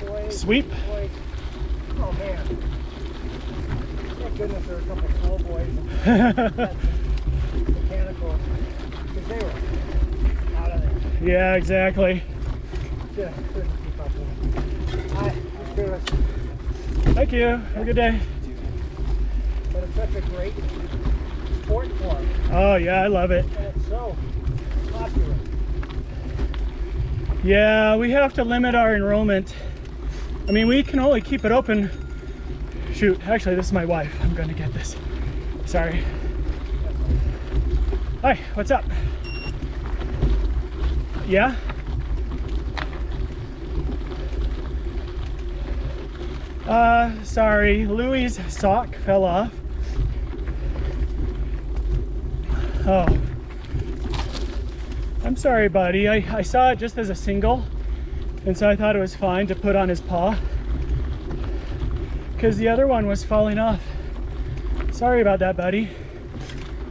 boys. Sweep. Boys. Oh man. Thank goodness there were a couple of slow boys and mechanical, because they were out of there. Yeah, exactly. Just couldn't keep up with them. Alright, let's do this. Thank you. Have a good day. But it's such a great sport form. Oh yeah, I love it. And it's so popular. Yeah, we have to limit our enrollment. I mean, we can only keep it open. Shoot, actually, this is my wife. I'm gonna get this. Sorry. Hi, what's up? Yeah? Sorry, Louie's sock fell off. Oh. I'm sorry, buddy. I saw it just as a single, and so I thought it was fine to put on his paw, because the other one was falling off. Sorry about that, buddy.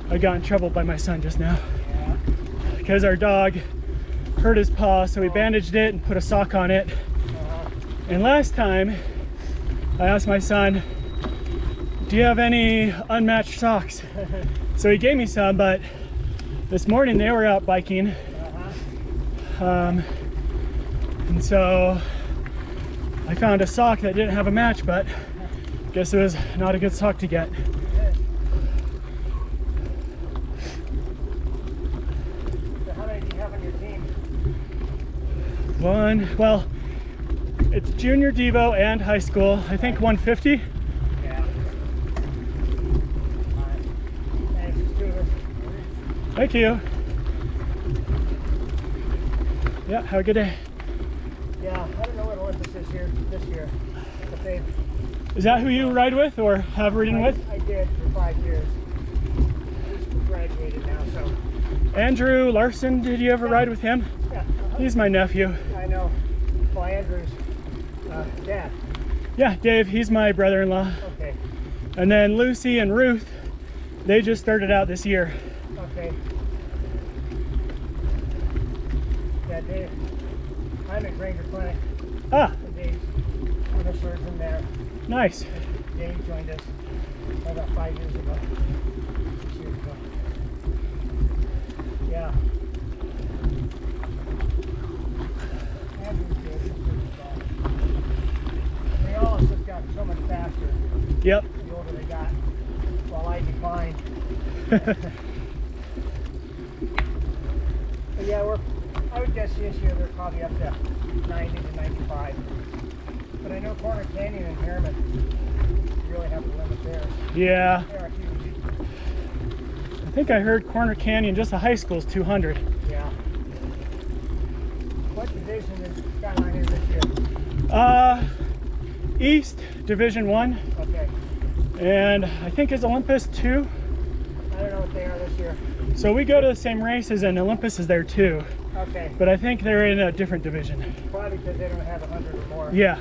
I got in trouble by my son just now. Yeah. Because our dog hurt his paw, so we bandaged it and put a sock on it. And last time, I asked my son, do you have any unmatched socks? So he gave me some, but this morning they were out biking. And so I found a sock that didn't have a match, but I guess it was not a good sock to get. So how many do you have on your team? One, well, it's junior Devo and high school. I think 150. Yeah. Alright. Thanks, let's do this. Thank you. Yeah, have a good day. Yeah, I don't know what Olympus is here this year, but they. Is that who you ride with or have ridden with? I did for 5 years. He's graduated now, so. Andrew Larson, did you ever ride with him? Yeah. He's my nephew. I know. Well, Andrew's dad. Yeah, Dave, he's my brother-in-law. Okay. And then Lucy and Ruth, they just started out this year. Okay. Yeah, Dave. I'm at Granger Clinic. Ah, And Dave's I'm a surgeon there. nice. And Dave joined us about 5 years ago. 6 years ago. Yeah. Andrew's good. He's pretty strong. They all just got so much faster Yep. the older they got, while I declined. But yeah, I would guess this year they're probably up to 90 to 95. But I know Corner Canyon and Harriman really have to limit theirs. Yeah, They are huge. I think I heard Corner Canyon, just the high school, is 200. Yeah. What division is Skyline in this year? East Division 1, Okay. and I think is Olympus 2. I don't know what they are this year. So we go to the same races, and Olympus is there too. Okay. But I think they're in a different division. Probably because they don't have 100 or more. Yeah.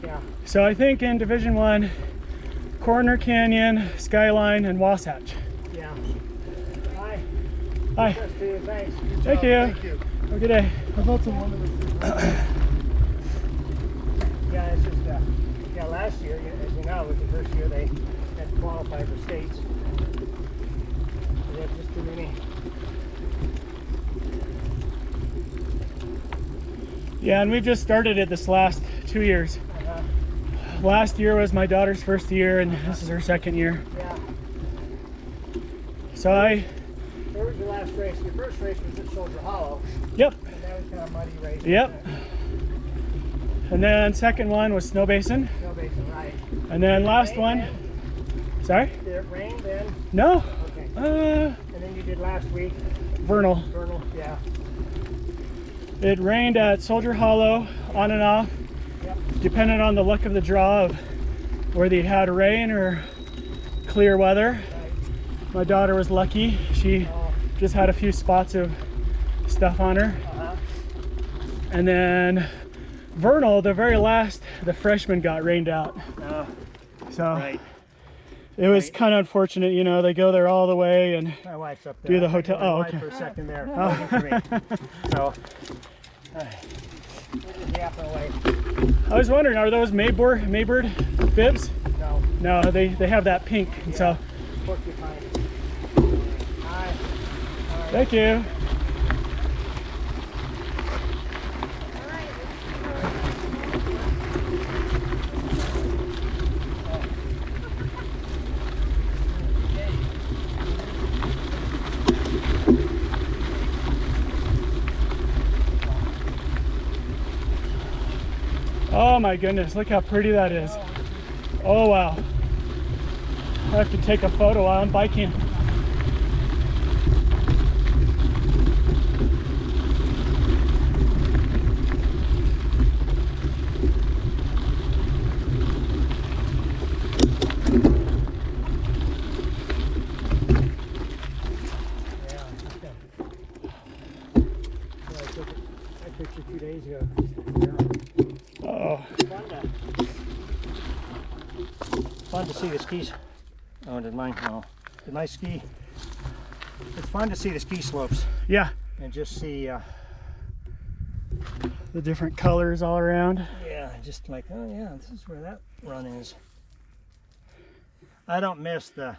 Yeah. So I think in Division 1, Corner Canyon, Skyline, and Wasatch. Yeah. Hi. Hi. Thanks to you. Thanks. Thank you. Thank you. Have a good day. I thought someone was. Yeah, it's just yeah. Last year, as you know, was the first year they had to qualify for states. They had just too many. Yeah, and we've just started it this last 2 years. Last year was my daughter's first year, and this is her second year. Yeah. So Where was your last race? Your first race was at Soldier Hollow. Yep. And that was kind of a muddy race. Yep. And then second one was Snow Basin. Snow Basin, right. And then last Rain one. then? Sorry? Did it rain then? No. Okay. And then you did last week? Vernal. Vernal, yeah. It rained at Soldier Hollow on and off, Yep. depending on the luck of the draw of whether you had rain or clear weather. Right. My daughter was lucky. She just had a few spots of stuff on her. And then Vernal, the very last, the freshman got rained out. So Right. it was kind of unfortunate, you know, they go there all the way and My wife's up there. do the I hotel. think my Oh, wife okay. for a second there, waiting for me. So, They're just yapping away. I was wondering, are those Maybird bibs? No. No, they have that pink, and so. Porcupine. Hi. Thank you. Oh my goodness, look how pretty that is. Oh wow. I have to take a photo while I'm biking. I pictured 2 days ago. Oh. Fun to see the skis. Oh, did mine? No. Did my ski? It's fun to see the ski slopes Yeah, and just see. the different colors all around. Yeah, just like, oh yeah, this is where that run is. I don't miss the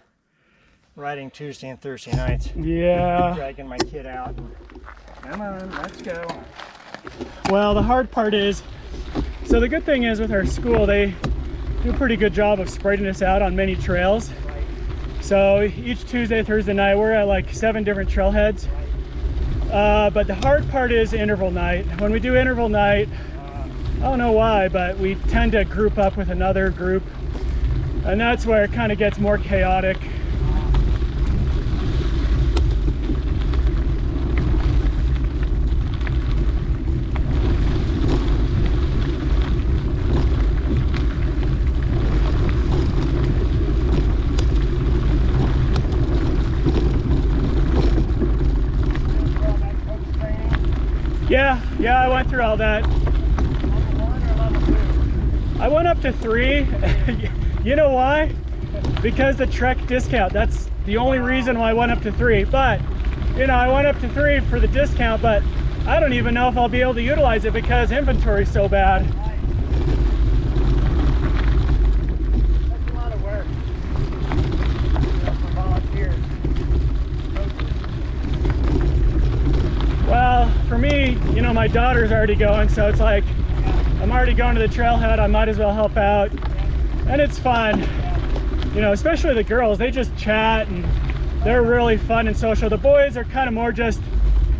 riding Tuesday and Thursday nights. Yeah. Dragging my kid out. Come on, let's go. Well, the hard part is, so the good thing is with our school, they do a pretty good job of spreading us out on many trails. Right. So each Tuesday, Thursday night, we're at like 7 different trailheads. But the hard part is interval night. When we do interval night, I don't know why, but we tend to group up with another group. And that's where it kind of gets more chaotic. Yeah, I went through all that. Level 1 or level 2? I went up to 3. You know why? Because the Trek discount. That's the only reason why I went up to 3. But, you know, I went up to 3 for the discount, but I don't even know if I'll be able to utilize it because inventory's so bad. That's a lot of work. For volunteers. Well, for me, you know, my daughter's already going, so it's like, I'm already going to the trailhead, I might as well help out. And it's fun. You know, especially the girls, they just chat and they're really fun and social. The boys are kind of more just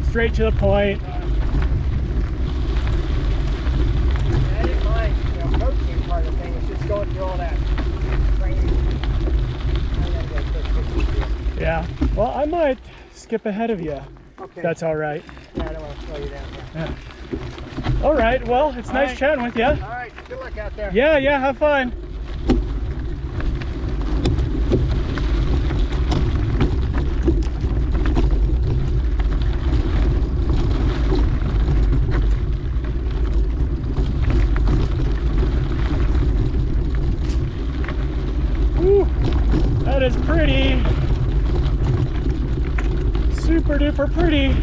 straight to the point. I didn't mind, you know, coaching part of things, just going through all that training. Yeah, well, I might skip ahead of you. Okay. If that's all right. Yeah, I don't want to slow you down. Yeah. All right, well, it's nice chatting with you. All right, good luck out there. Yeah, have fun. Whew, that is pretty. Super duper pretty.